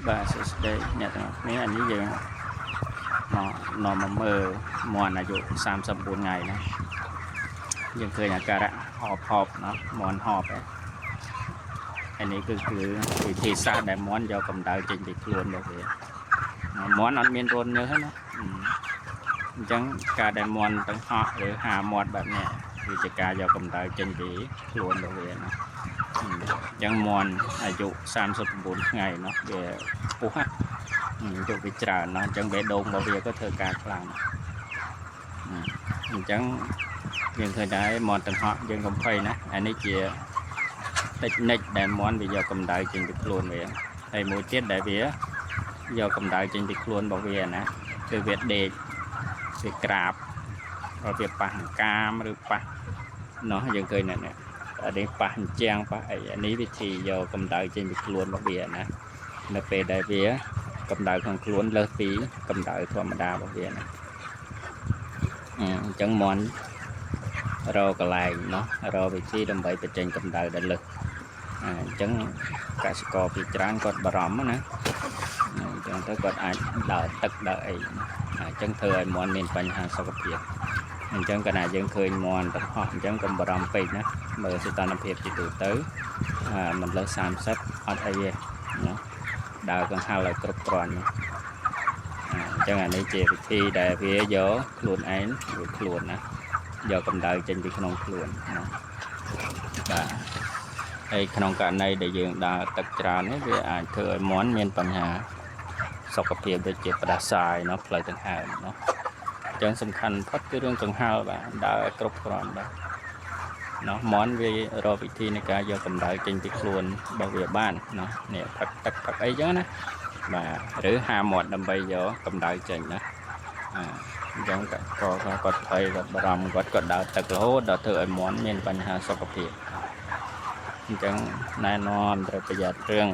បាទសួស្តីអ្នកទាំងអស់គ្នានេះយើងនាំមកមើលមន់អាយុ34ថ្ងៃណាយើងឃើញអាការៈហប់ណាមន់ហប់ហើយនេះគឺវិធីសាស្ត្រដែលមន់យកកម្ដៅចេញពីខ្លួនរបស់វាមន់អត់មានរន្ធញើសទេណាអញ្ចឹងការដែលមន់ទាំងហក់ឬហាមាត់បែបនេះវាជាការយកកម្ដៅចេញពីខ្លួនរបស់វាណាអញ្ចឹងមន់អាយុ39ថ្ងៃเนาะវាពុះយកវាច្រើនเนาะអញ្ចឹងបេះដូងរបស់វាក៏ធ្វើការខ្លាំងអញ្ចឹងយើងឃើញដែរមន់ទាំងហក់យើងកំភៃណាអានេះជាតិចនិចដែលមន់វាយកកម្ដៅចេញពីខ្លួនវាហើយមួយទៀតដែលវាយកកម្ដៅចេញពីខ្លួនរបស់វាណាគឺវាដេកវាក្រាបវាប៉ះកាមឬប៉ះเนาะយើងឃើញនេះអានេះប៉ះអញ្ចាំងប៉ះអីអានេះវិធីយកកម្ដៅចេញពីខ្លួនរបស់វាណានៅពេលដែលវាកម្ដៅក្នុងខ្លួនលើសពីកម្ដៅធម្មតារបស់វាណាអញ្ចឹងមន់រកកន្លែងเนาะរកវិធីដើម្បីបញ្ចេញកម្ដៅដែលលើសអញ្ចឹងកសិករពីច្រើនគាត់បារម្ភណាអញ្ចឹងទៅគាត់អាចដើរទឹកដើរអីអញ្ចឹងធ្វើឲ្យមន់មានបញ្ហាសុខភាពអញ្ចឹងកាលណាយើងឃើញមន់ទាំងអស់អញ្ចឹងកុំបារម្ភពេកណាមើលសីតុណ្ហភាពជាទូទៅមិនលើស30អត់អីទេណាដើរកង្ហាល់ឲ្យគ្រប់គ្រាន់អញ្ចឹងអានេះជាវិធីដែលវាយកខ្លួនឯងរួចខ្លួនណាយកកម្ដៅចេញពីក្នុងខ្លួនណាបាទហើយក្នុងករណីដែលយើងដើរទឹកច្រើននេះវាអាចធ្វើឲ្យមន់មានបញ្ហាសុខភាពដូចជាផ្ដាសាយណាផ្លូវដង្ហើមណាអញ្ចឹងសំខាន់ផុតគឺរឿងកង្ហាល់បាទដើរគ្រប់គ្រាន់បាទណោះមន់វារកវិធីនៃការយកកម្ដៅចេញពីខ្លួនរបស់វាបានណានេះផឹកទឹកផឹកអីចឹងណាបាទឬហាមាត់ដើម្បីយកកម្ដៅចេញណាអញ្ចឹងគាត់ភ័យគាត់បារម្ភគាត់ដើរទឹករហូតដល់ធ្វើឲ្យមន់មានបញ្ហាសុខភាពអញ្ចឹងណែនាំត្រូវប្រយ័ត្នរឿង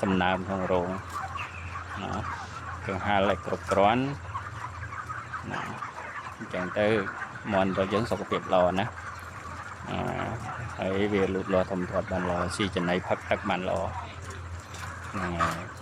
សំណើមក្នុងរោងណាកង្ហាល់ឲ្យគ្រប់គ្រាន់ណាអញ្ចឹងទៅមន់របស់យើងសុខភាពល្អណាហើយវាលូតលាស់ធំធាត់បានល្អស៊ីចំណីផឹកទឹកបានល្អហ្នឹងហើយ